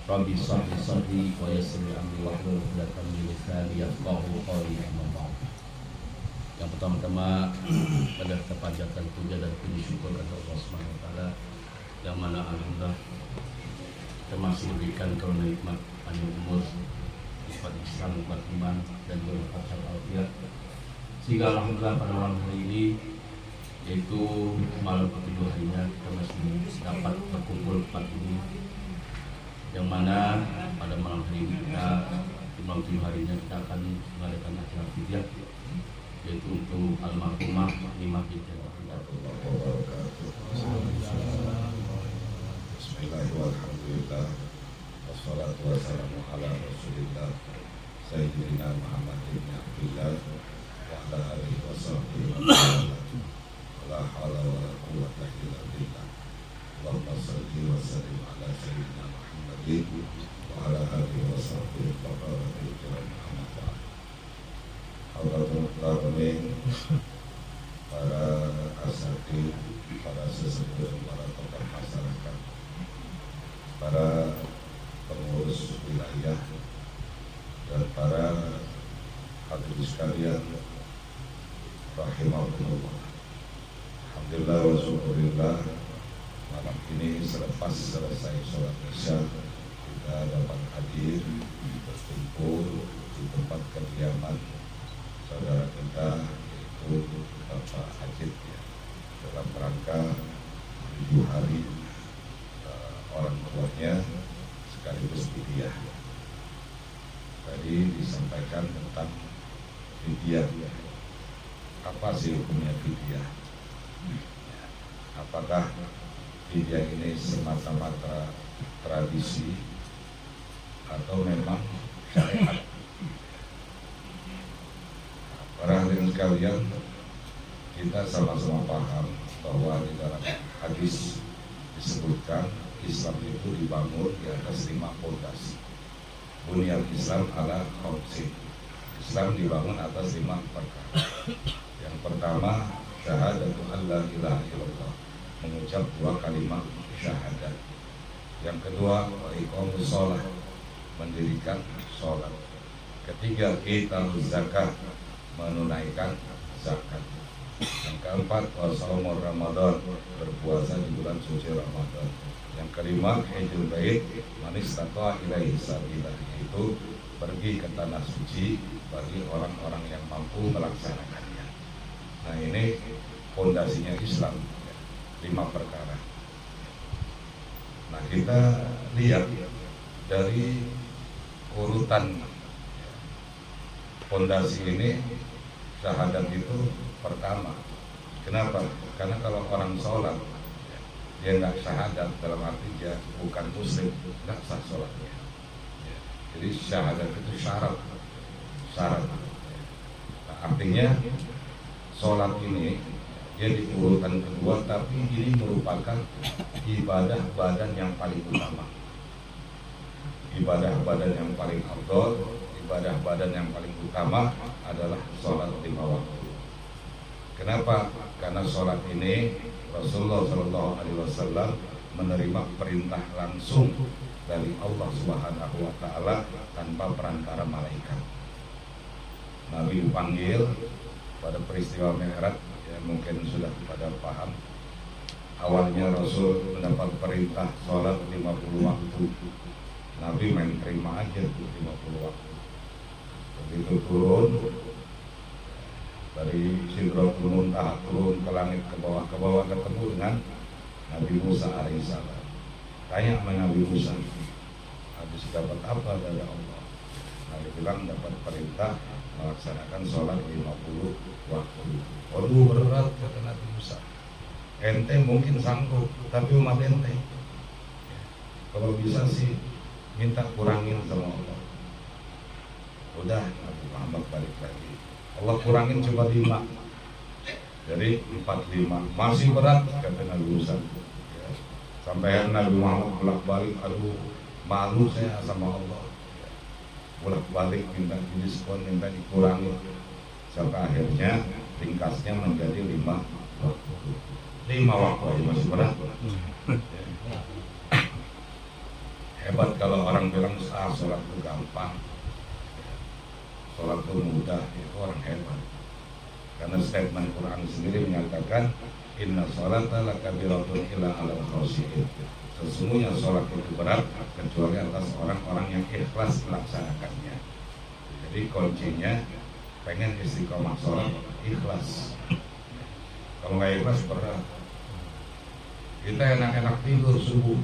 Rabbi shrah li sadri wa yassir li amri wahlul 'uqdatam min lisani yafqahu qawli. Yang pertama-tama pada kita panjatkan puja dan puji syukur kepada Allah Subhanahu wa taala yang mana alhamdulillah kita masih diberikan karunia nikmat panjang umur, nikmat Islam, nikmat iman dan juga nikmat afiat. Sehingga alhamdulillah pada malam hari ini, yaitu malam kedua harinya, kita masih dapat berkumpul tempat ini, yang mana pada malam hari ini kita di malam tujuh harinya kita akan mengadakan acara fidyah, yaitu untuk almarhumah Nimah binti Bismillahirrahmanirrahim. Wassalatu wassalamu ala Rasulillah Sayyidina Muhammad ibn Abdillah wa ala alihi wa sahbihi wa sallam. La hawla wa la quwwata illa billah. Allahumma shalli wa sallim ala sayyidina Muhammadin wa ala alihi wa sahbihi wa sallam. Hadratul Alamin, para asatidz, para sesepuh, para tokoh masyarakat, para pengurus wilayah, dan para hadirin sekalian rahimahumullah. Alhamdulillah wa syukurillah, malam ini selepas selesai sholat isya kita dapat hadir berkumpul di tempat kediaman saudara kita, yaitu Bapak Ajit, ya, dalam rangka 7 hari orang tuanya sekaligus fidyah. Tadi disampaikan tentang fidyah. Apa sih hukumnya fidyah? Apakah fidyah ini semata-mata tradisi atau memang syariat? Para hadirin sekalian, kita sama-sama paham bahwa di dalam hadis disebutkan Islam itu dibangun di atas 5 pondasi. Bunyal Islam ala khamsin. Islam dibangun atas 5 perkara. Yang pertama, syahadatu alla ilaha illallah, mengucap 2 kalimat syahadat. Yang kedua, iqamus shalah, mendirikan sholat. Ketiga, itamuz zakat, menunaikan zakat. Yang keempat, shaumur Ramadan, berpuasa di bulan suci Ramadan. Yang kelima, hajjul bait man istata'a ilaihi sabila, yaitu pergi ke tanah suci bagi orang-orang yang mampu melaksanakannya. Nah, ini fondasinya Islam, 5 perkara. Nah, kita lihat dari urutan fondasi ini, syahadat itu pertama. Kenapa? Karena kalau orang sholat dia nggak syahadat, dalam arti dia bukan muslim, nggak sah sholatnya. Jadi syahadat itu syarat. Nah, artinya sholat ini dia di urutan kedua, tapi ini merupakan ibadah badan yang paling utama, ibadah badan yang paling afdol. Ibadah badan yang paling utama adalah sholat 5 waktu. Kenapa? Karena sholat ini Rasulullah SAW menerima perintah langsung dari Allah Subhanahu wa taala tanpa perantara malaikat. Nabi dipanggil pada peristiwa Mi'raj, ya mungkin sudah pada paham. Awalnya Rasul mendapat perintah sholat 50 waktu. Nabi main terima aja 50 waktu. Begitu turun dari Sidratul Muntaha, turun ke langit, ke bawah ketemu dengan Nabi Musa alaihissalam. Tanya sama Nabi Musa, habis dapat apa dari Allah? Nabi bilang dapat perintah melaksanakan sholat 50 waktu. Waduh, berat, kata Nabi Musa. Ente mungkin sanggup, tapi umat ente kalau bisa sih minta kurangin sama Allah. Udah, aku ngambek balik lagi. Allah kurangin coba 5, jadi 45, masih berat kata Nabi Musa. Ya. Sampai Nabi Muhammad bolak balik, aduh malu saya sama Allah. Bolak balik minta diskon, minta dikurangi. Sampai akhirnya ringkasnya menjadi 5 waktu masih berat. Hebat kalau orang bilang sholat itu gampang, sholat itu mudah, itu orang hebat. Karena statement Quran sendiri menyatakan inna sholata lakabiratun illa alal khashi'in. Sesungguhnya sholat itu berat kecuali atas orang-orang yang ikhlas melaksanakannya. Jadi kuncinya pengen istiqomah sholat ikhlas. Kalau nggak ikhlas berat. Kita enak-enak tidur subuh,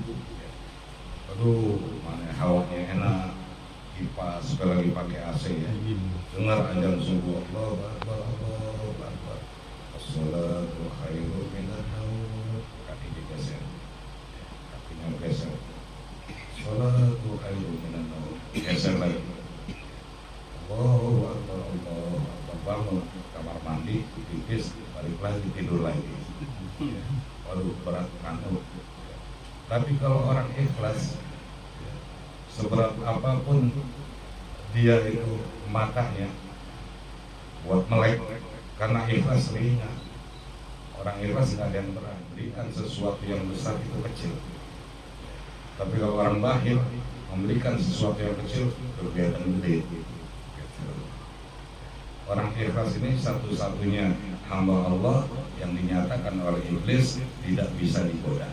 aduh mana hawanya enak, kipas sekali lagi pakai AC ya, dengar azan subuh, Allahu Akbar, Allahu Akbar, as-salatu khairum minan naum, kaki digeser, kakinya geser, salatu khairum minan naum, geser lagi, Allahu Akbar, Allahu Akbar, bangun kamar mandi, pipis, balik lagi tidur lagi. Waduh berat ngantuk. Tapi kalau orang ikhlas, seberat apapun dia itu matanya buat melek, karena ikhlas ringan. Orang ikhlas nggak ada yang berat, berikan sesuatu yang besar itu kecil. Tapi kalau orang bakhil memberikan sesuatu yang kecil kelihatan gede. Orang ikhlas ini satu-satunya hamba Allah yang dinyatakan oleh iblis tidak bisa digoda.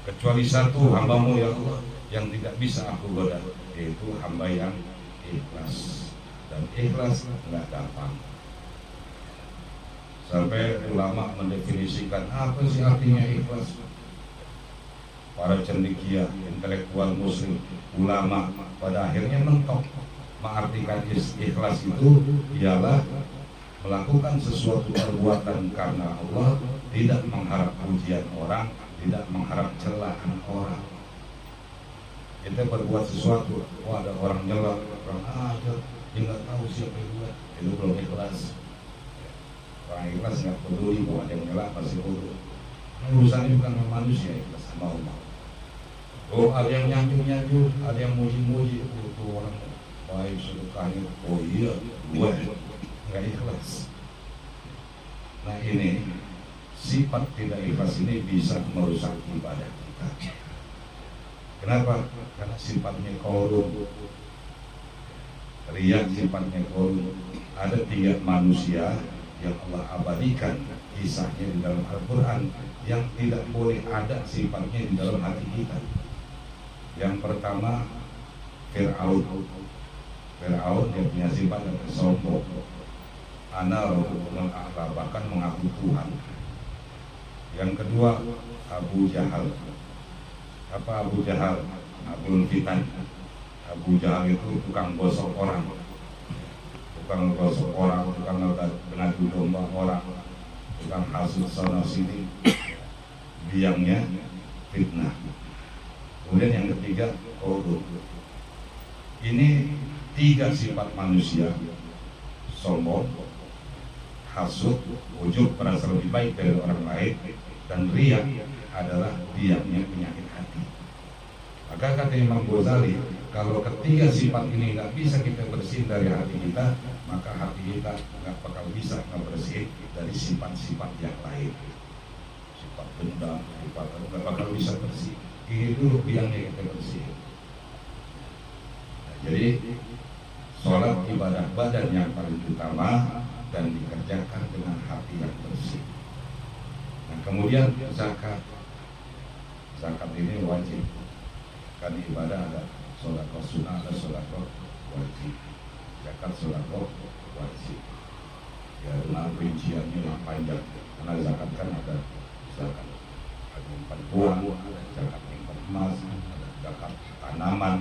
Kecuali satu hambamu ya Allah yang tidak bisa aku goda, yaitu hamba yang ikhlas. Dan ikhlas nggak gampang. Sampai ulama mendefinisikan apa sih artinya ikhlas. Para cendekia, intelektual muslim, ulama pada akhirnya mentok mengartikan ikhlas itu ialah melakukan sesuatu perbuatan karena Allah, tidak mengharap pujian orang, tidak mengharap celaan orang. Kita berbuat sesuatu, ada orang nyela, orang aja, dia nggak tahu siapa yang buat, itu belum ikhlas. Orang ikhlas nggak peduli bahwa ada yang nyela pasti bodoh. Urusannya bukan sama manusia, ikhlas sama Allah. Oh, ada yang nyanjung, ada yang muji-muji, itu orang baik sedekahnya, oh iya, gue nggak ikhlas. Nah ini sifat tidak ikhlas ini bisa merusak ibadah kita. Kenapa? Karena sifatnya korup, riya sifatnya korup. Ada 3 manusia yang Allah abadikan kisahnya di dalam Al-Quran yang tidak boleh ada sifatnya di dalam hati kita. Yang pertama Fir'aun. Fir'aun dia punya sifat yang sombong. Ana rabbukumul a'la, bahkan mengaku Tuhan. Yang kedua Abu Jahal. Apa Abu Jahal? Abul Fitan. Abu Jahal itu tukang gosok orang, tukang ngadu domba orang, tukang hasut sana sini, biangnya fitnah. Kemudian yang ketiga korup. Ini 3 sifat manusia: sombong, hasut, ujub, merasa lebih baik dari orang lain, dan riya adalah diamnya penyakit hati. Maka kata Imam Ghazali, kalau ketiga sifat ini nggak bisa kita bersihin dari hati kita, maka hati kita nggak bakal bisa ngebersihin dari sifat-sifat yang lain. Sifat dendam, sifat nggak bakal bisa bersih. Ini dulu biangnya kita bersihin. Nah, jadi sholat ibadah badan yang paling utama dan dikerjakan dengan hati yang bersih. Nah, kemudian zakat. Zakat ini wajib. Kan ibadah ada sholat sunnah, ada sholat wajib. Zakat sholat wajib. Ya, dengan rinciannya yang panjang. Karena zakat kan ada zakat menyimpan uang, ada zakat menyimpan emas, ada zakat tanaman.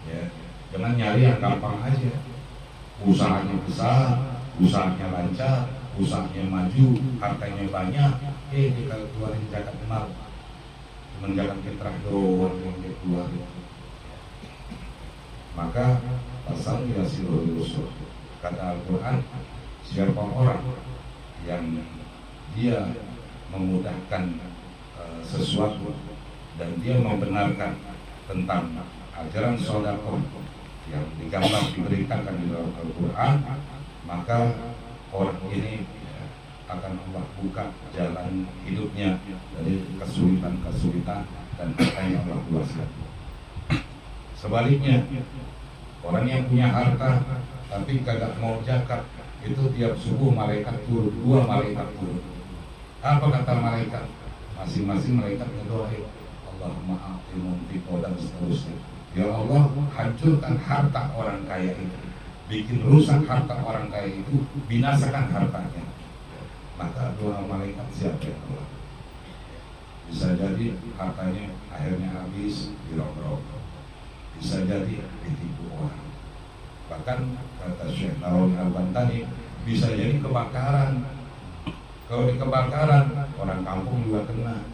Ya, jangan nyari yang gampang aja. Usahanya besar, usahanya lancar, usahanya maju, hartanya banyak, kita keluarin zakat mal. Cuma zakat fitrah doang yang dia keluarin. maka pasal yasilul usul. Kata Al-Quran, siapa orang yang dia memudahkan sesuatu dan dia membenarkan tentang ajaran sedekah yang digambar diberitakan di dalam Al-Quran, maka orang ini akan Allah buka jalan hidupnya dari kesulitan-kesulitan dan apa yang Allah luaskan. Sebaliknya, orang yang punya harta tapi kagak mau zakat, itu tiap subuh malaikat turun, 2 malaikat turun. Apa kata malaikat? Masing-masing malaikat ngedoain, Allahumma a'ti mumtiqo dan seterusnya. Ya Allah, hancurkan harta orang kaya itu, bikin rusak harta orang kaya itu, binasakan hartanya. Maka doa malaikat siapa ya Allah? Bisa jadi hartanya akhirnya habis dirok-rok, bisa jadi ditipu orang. Bahkan kata Syekh Nawawi Al-Bantani, bisa jadi kebakaran. Kalau di kebakaran, orang kampung juga kena.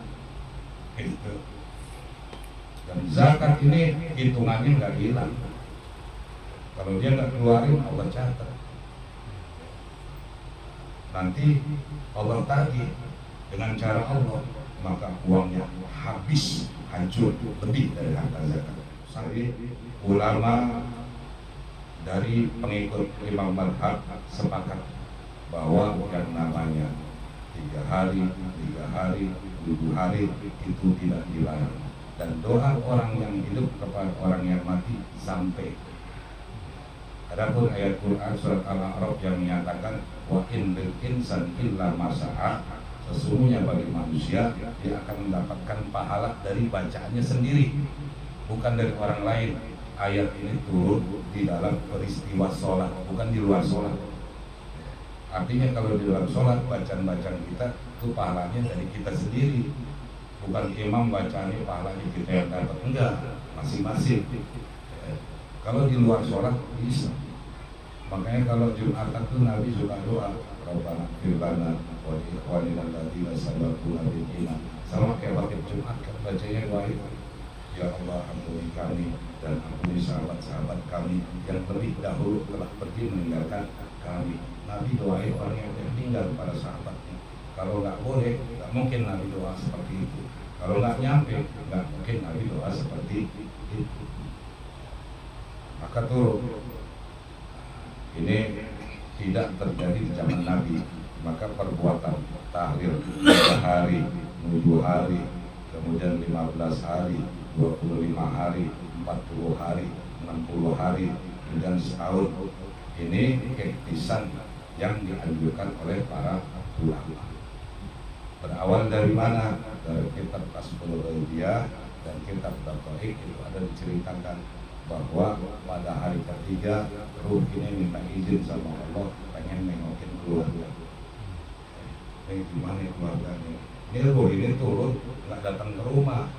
Itu. Dan zakat ini hitungannya nggak hilang. Kalau dia nggak keluarin, Allah catat. Nanti Allah tagih dengan cara Allah, maka uangnya habis, hancur, lebih dari harta zakat. Jadi ulama dari pengikut Imam Madhab sepakat bahwa yang namanya 3 hari, 7 hari itu tidak dilarang. Dan doa orang yang hidup kepada orang yang mati sampai. Adapun ayat Quran surat Al-A'raf yang menyatakan wa in lil insan illa masa'a, sesungguhnya bagi manusia dia akan mendapatkan pahala dari bacaannya sendiri, bukan dari orang lain. Ayat ini turun di dalam peristiwa sholat, bukan di luar sholat. Artinya kalau di dalam sholat, bacaan-bacaan kita itu pahalanya dari kita sendiri, bukan imam bacaannya pahalanya kita yang dapat. Enggak, masing-masing. Kalau di luar sholat bisa. Makanya kalau Jumatan itu Nabi suka doa, Rabbana ighfir lana wa li ikhwanina alladziina sabaquna bil iman. Sama kayak waktu Jumat kan bacanya doa itu. Ya Allah, ampuni kami dan ampuni sahabat-sahabat kami yang lebih dahulu telah pergi meninggalkan kami. Nabi doain orang yang meninggal para sahabatnya. Kalau nggak boleh, nggak mungkin Nabi doa seperti itu. Kalau nggak nyampe, nggak mungkin Nabi doa seperti itu. Maka tuh ini tidak terjadi di zaman Nabi. Maka perbuatan tahlil 3 hari, 7 hari, kemudian 15 hari, 25 hari, 40 hari, 60 hari, kemudian setahun, ini kektisan yang dianjurkan oleh para ulama. Berawal dari mana? Dari kitab Kasbul Ghaibiyah dan kitab Taqa'iq itu ada diceritakan bahwa pada hari ketiga ruh ini minta izin sama Allah, pengen nengokin keluarga. Gimana keluarganya? Ini ruh ini turun, nggak datang ke rumah,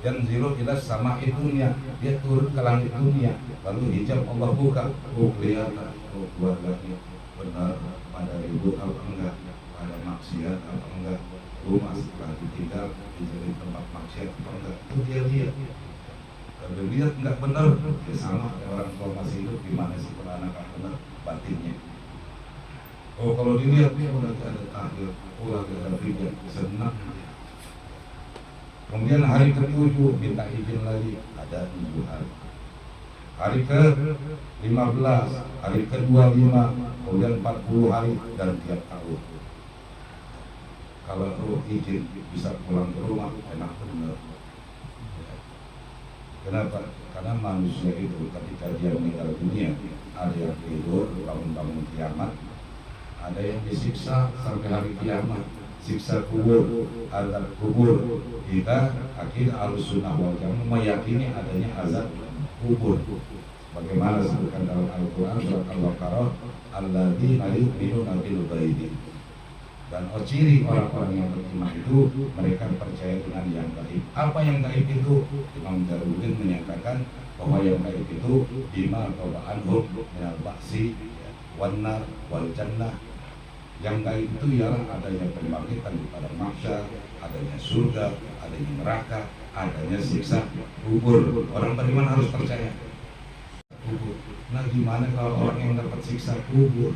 dan zero jelas sama itunya, dia turun ke langit dunia, lalu hijab Allah buka, kelihatan keluarganya benar pada ribut apa enggak, pada maksiat apa enggak, rumah setelah ditinggal menjadi tempat maksiat apa enggak, itu dia lihat. Kalau lihat enggak benar, dia sama orang tua masih hidup, gimana sih kalau anak benar batinnya. Oh kalau dilihat dia udah ada tahlil, lagi ada video, senang. Kemudian hari ke-7 minta izin lagi, ada 7 hari. Hari ke-15, hari ke-25, kemudian 40 hari dan tiap tahun. Kalau ruh izin bisa pulang ke rumah, enak benar. Kenapa? Karena manusia itu ketika dia meninggal dunia, ada yang tidur bangun-bangun kiamat, ada yang disiksa sampai hari kiamat, siksa kubur, azab kubur. Kita akidah Ahlussunnah wal Jamaah meyakini adanya azab kubur. Bagaimana disebutkan dalam Al-Quran surat Al-Baqarah, alladzina yu'minuna bil ghaibi. Dan ciri orang-orang yang beriman itu mereka percaya dengan yang gaib. Apa yang gaib itu? Imam Jalaluddin menyatakan bahwa yang gaib itu bima qawa'anhum minal ba'si wan nar wal jannah. Yang gaib itu ialah adanya pembangkitan di padang mahsyar, adanya surga, adanya neraka, adanya siksa kubur. Orang beriman harus percaya kubur. Nah, gimana kalau orang yang dapat siksa kubur?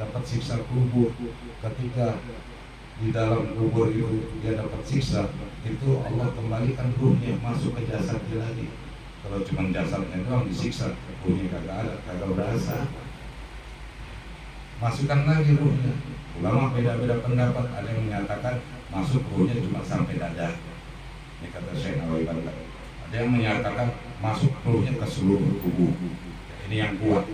Dapat siksa kubur ketika di dalam kubur itu dia dapat siksa, itu Allah kembalikan ruhnya masuk ke jasadnya lagi. Kalau cuma jasadnya doang disiksa, ruhnya kagak ada, kagak berasa. Masukkan lagi ruhnya. Ulama beda-beda pendapat, ada yang menyatakan masuk ruhnya cuma sampai dada. Ini kata Syekh Nawawi Banten. Ada yang menyatakan masuk ruhnya ke seluruh tubuh. Ini yang kuat.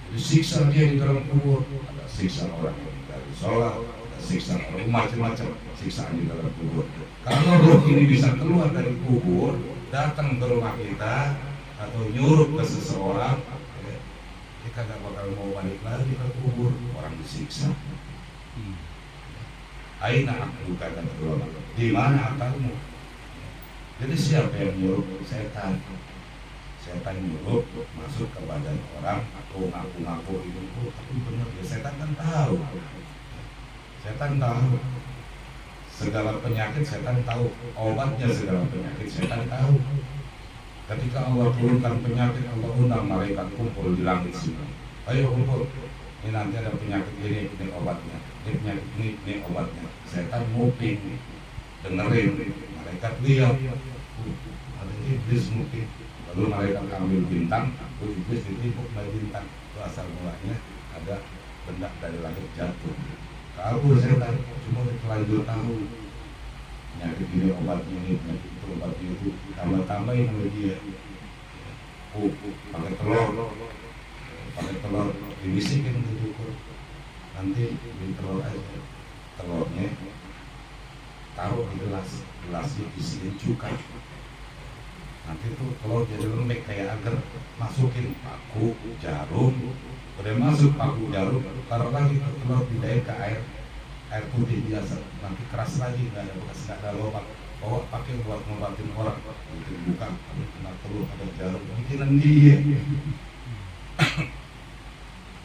Jadi siksa dia di dalam kubur, ada siksa orang yang dari sholat, ada siksa orang macam-macam siksaan di dalam kubur. Kalau ruh ini bisa keluar dari kubur, datang ke rumah kita atau nyuruh ke seseorang, dia kagak bakal mau balik lagi ke kubur. Orang disiksa. Aina aku kata ulama, di mana akalmu? Jadi siapa yang nyuruh? Setan. Setan nyuruh masuk ke badan orang, aku ngaku-ngaku itu, tapi benar ya, setan kan tahu. Setan tahu segala penyakit, setan tahu obatnya segala penyakit, setan tahu. Ketika Allah turunkan penyakit, Allah undang malaikat kumpul di langit semua. Ayo kumpul, ini nanti ada penyakit ini obatnya, ini penyakit ini obatnya. Setan nguping, dengerin, malaikat lihat, ada iblis nguping. Lalu malaikat ambil bintang, iblis ditimpuk dari bintang. Itu asal mulanya ada benda dari langit jatuh. Kabur setan, cuma terlanjur tahu penyakit ini obatnya ini, penyakit itu obatnya itu, tambah-tambahin sama dia. Pakai telur, dibisikin ke cukur. Nanti di telur aja, telurnya taruh di gelasnya isiin cuka. Nanti tuh telur jadi lembek kayak agar, masukin paku jarum, udah masuk paku jarum, taruh lagi telur pindahin ke air putih biasa, nanti keras lagi, nggak ada bekas, nggak ada lubang, bawa pakai buat ngobatin orang, nanti buka, kena telur ada jarum, bikinan dia.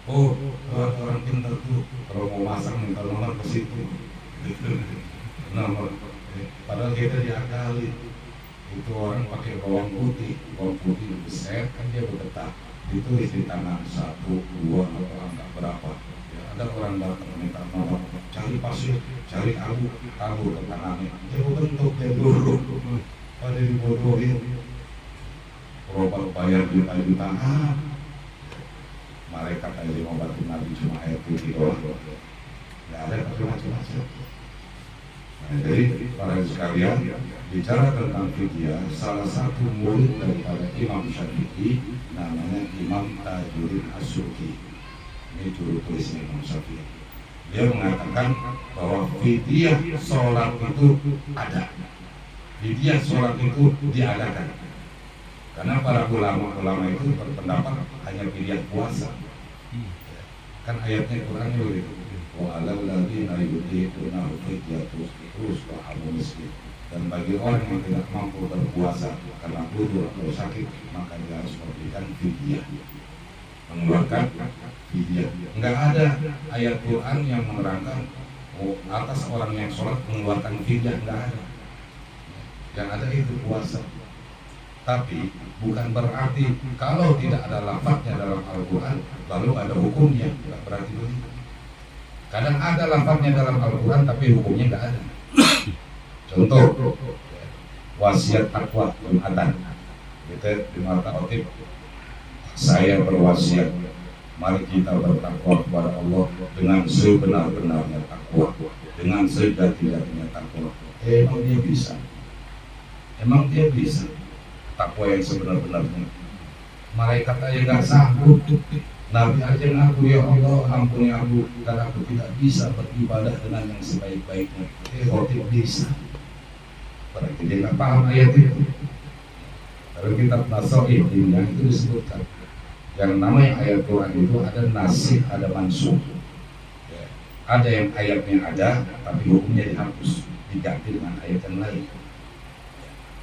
Oh, orang pintar tuh, kalau mau masak minta nomor ke situ, nomor, padahal kita diakali. Itu orang pakai bawang putih besar kan dia bergetar, ditulis di tangan 1, 2 atau angka berapa. Ya, ada orang datang minta nomor, cari pasir, cari abu ke tangannya, dia bentuk dia buruk, pada dibodohin, berobat bayar juta-jutaan. Malaikat aja mau bantu Nabi cuma air putih doang, nggak ada macam-macam. Nah, jadi para sekalian, bicara tentang fidyah, salah satu murid daripada Imam Syafi'i namanya Imam Tajuddin As-Subki. Ini juru tulisnya Imam Syafi'i. Dia mengatakan bahwa fidyah sholat itu ada, fidyah sholat itu diadakan. Karena para ulama itu berpendapat hanya fidyah puasa. Kan ayatnya Qurannya begitu. Wa 'alal ladzina yutiqunahu fidyatun ta'amu miskin. Dan bagi orang yang tidak mampu berpuasa karena udzur atau sakit, maka dia harus memberikan fidyah, mengeluarkan fidyah. Enggak ada ayat Quran yang menerangkan atas orang yang sholat mengeluarkan fidyah, enggak ada. Yang ada itu puasa. Tapi bukan berarti kalau tidak ada lafadznya dalam Al-Quran lalu ada hukumnya, enggak berarti begitu. Kadang ada lafadznya dalam Al-Quran tapi hukumnya enggak ada. Contoh, wasiat takwa Jumatan. Kita di Marta Otib, saya berwasiat, mari kita bertakwa kepada Allah dengan sebenar-benarnya takwa, dengan sejati-jatinya takwa. Emang dia bisa? Emang dia bisa? Takwa yang sebenar-benarnya. Malaikat aja nggak sanggup, Nabi aja ngaku, ya Allah ampuni aku, karena aku tidak bisa beribadah dengan yang sebaik-baiknya. Khotib bisa. Berarti dia nggak paham ayat itu. Kalau kitab Nasoib yang itu disebutkan, yang namanya ayat Quran itu ada nasih, ada mansukh. Ada yang ayatnya ada, tapi hukumnya dihapus, diganti dengan ayat yang lain.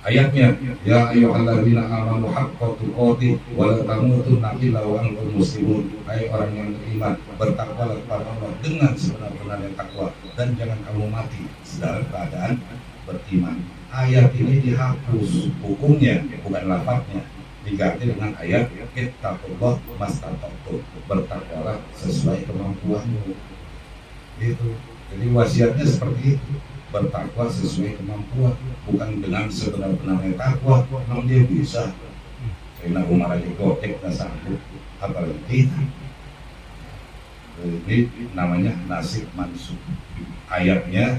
Ayatnya, ya ayyuhalladzina amanu haqqa tuqatih wa la tamutunna illa wa antum muslimun. Hai orang yang beriman, bertakwalah kepada Allah dengan sebenar-benarnya takwa dan jangan kamu mati dalam keadaan beriman. ayat ini dihapus hukumnya, bukan lafadznya, diganti dengan ayat ittaqullah mastata'tum, bertakwalah sesuai kemampuanmu. Itu. Jadi wasiatnya seperti itu, bertakwa sesuai kemampuan, bukan dengan sebenar-benarnya takwa. Memang dia bisa. Karena Umar aja gotek nggak sanggup, apalagi kita. Ini namanya nasib mansub. Ayatnya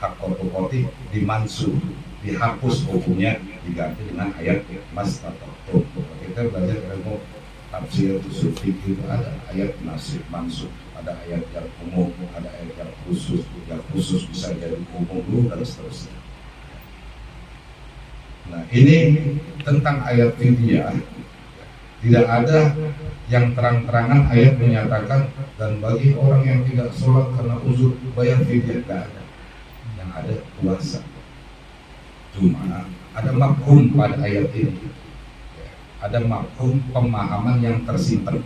hak kotokotik dimansub, dihapus hukumnya, diganti dengan ayat mastata'tum. Kita belajar ilmu tafsir usul fikih itu ada ayat nasib mansub, ada ayat yang umum, ada ayat yang khusus bisa jadi umum dulu dan seterusnya. Nah ini tentang ayat fidyah, tidak ada yang terang-terangan ayat menyatakan dan bagi orang yang tidak sholat karena uzur bayar fidyah, tidak ada. Yang ada puasa. Cuma ada mafhum pada ayat ini, ada mafhum pemahaman yang tersimpan.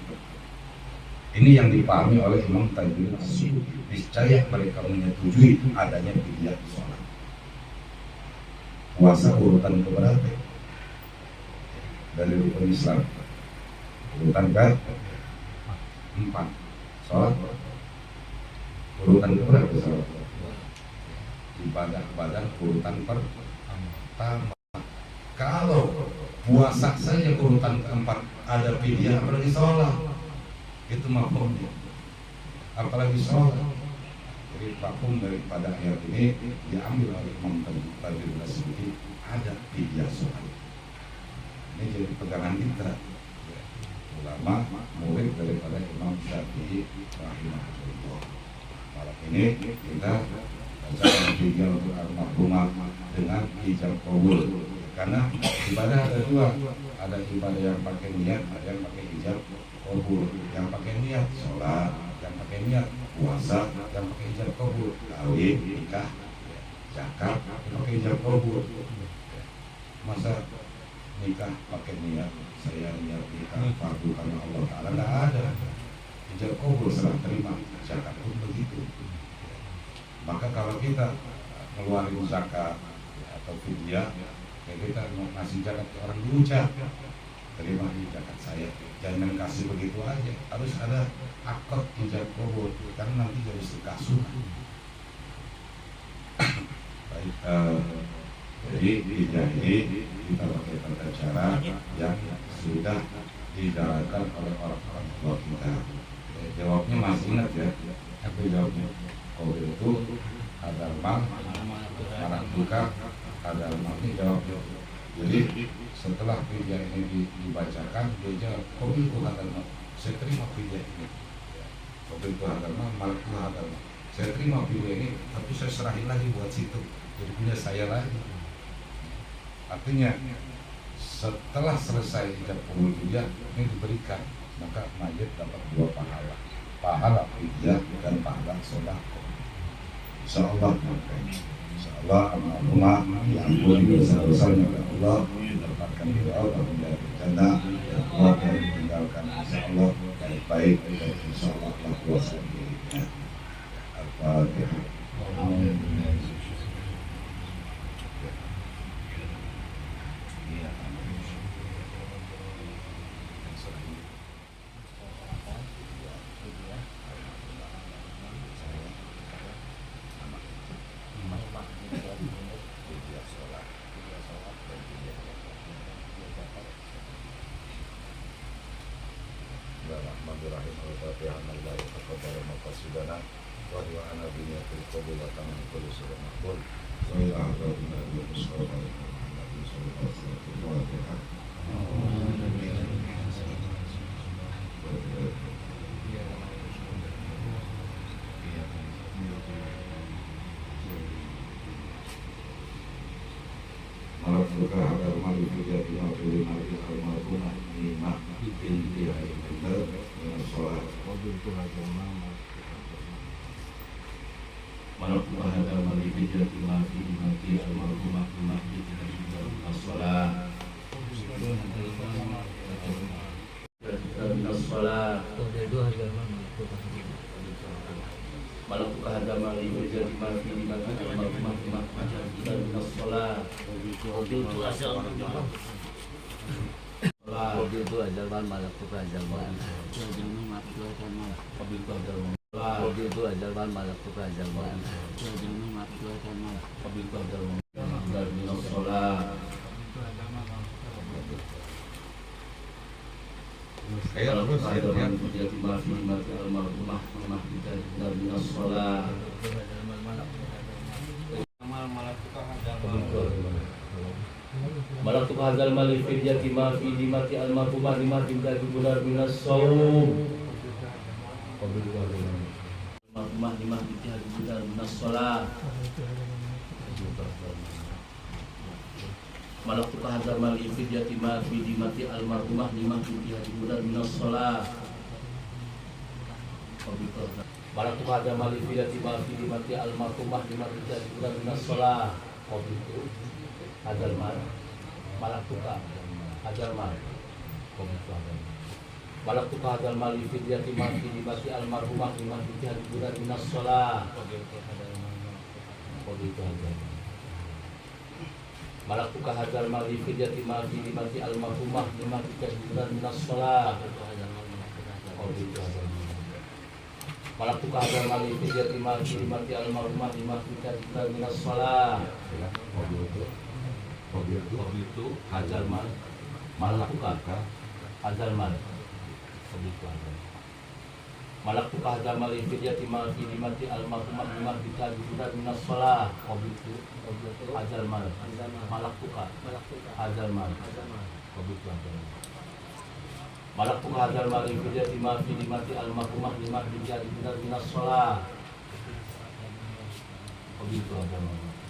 Ini yang dipahami oleh Imam Tajuddin As-Suyuti. Niscaya mereka menyetujui adanya fidyah sholat. Puasa urutan keberapa? Dari rukun Islam urutan ke-4. Sholat urutan keberapa? Sholat ibadah urutan pertama. Kalau puasa saja urutan ke-4 ada fidyah, apalagi sholat. Itu mafhumnya, apalagi sholat. Jadi mafhum daripada ayat ini diambil oleh Imam Tajuddin As-Suyuti, ada fidyah sholat. Ini jadi pegangan kita, ulama murid daripada Imam Syafi'i rahimahullah. Malam ini kita baca fidyah untuk al-mahrumah dengan ijab qabul. Karena ibadah ada dua, ada ibadah yang pakai niat, ada yang pakai ijab qabul. Yang pakai niat sholat, yang pakai niat puasa, yang pakai ijab qabul kawin, nikah, zakat, yang pakai ijab qabul. Masa nikah pakai niat, saya niat nikah fardu karena Allah Ta'ala, tidak ada. Ijab qabul serah terima, zakat pun begitu. Maka kalau kita ngeluarin zakat atau fidyah, kayak kita mau ngasih zakat ke orang diucap, terima di zakat saya, jangan kasih begitu aja, harus ada akad ijab qabul, karena nanti jadi sedekah sunnah. Baik, jadi fidyah ini kita pakai tata cara yang sudah dijalankan oleh orang-orang tua kita. Jawabnya masih ingat ya? Apa jawabnya? Oh itu ada mal, marah duka, ada mal, ini jawabnya. Jadi setelah fidyah ini dibacakan, dia jawab, qabiltu hadzal mal, saya terima fidyah ini. Qabiltu hadzal mal, malaktu hadzal mal, saya terima fidyah ini, tapi saya serahin lagi buat situ, jadi punya saya lagi. Artinya setelah selesai ijab qabul fidyah ini diberikan, maka mayit dapat 2 pahala, pahala fidyah dan pahala sedekah. Insyaallah, Allahumma diampuni dosa-dosanya oleh Allah, didapatkan doa dan menjadi jannah, dan Allah yang meninggalkan insyaallah baik-baik, dan insyaallah Allah kuasa dirinya. Al-Fatihah. Bismillahirrahmanirrahim. Al-Fatihah. Allahu akbar. Maqasidana wa ana bi niyatil qabul wa tamam kulli surah maqbul. Wa ila hadratina Mustafa Muhammad sallallahu alaihi wasallam. Malakul hadar mali fijati ma tuli mali al-marhumah nimah binti Haidar dengan sholat. Malakul hadar mali fijati ma tuli mali al-marhumah nimah binti Haidar dengan sholat. Dengan sholat. Malatuka hadama li jadi mati di mati almarhumah di mati dan minas sholat. Mobil itu asal mobil itu ajalman malatuka ajalman. Mobil itu adalah Mobil itu ajalman malatuka ajalman. mobil itu adalah dan minas sholat. Ayo terus ya. Jadi mati di mati almarhumah di mati dan minas sholat. Malatuka hadal mali fil yatima fi dimati almarhumah di mati dan benar minas saum. Almarhumah di mati dan benar minas sholat. Malatuka hadal mali fil yatima fi dimati almarhumah di mati dan benar minas sholat. Malatuka hadal mali fil yatima fi dimati almarhumah di mati dan benar minas sholat. Hadal mal malatuka hadal mal malatuka hadal mal fidyati mati dimati almarhumah dimati jihad minas sholat. Malatuka hadal mal fidyati mati dimati almarhumah dimati jihad minas sholat. Malatuka hadal mal fidyati mati dimati almarhumah dimati jihad minas sholat. Mobil itu hajar mal malakuka hajar mal mobil itu hajar malakuka hajar mal fidyati mati dimati almarhumah dimati jihad minas sholat. Mobil itu hajar mal malakuka hajar mal mobil itu hajar malakuka hajar mal fidyati mati dimati almarhumah dimati jihad minas sholat. Mobil itu hajar mal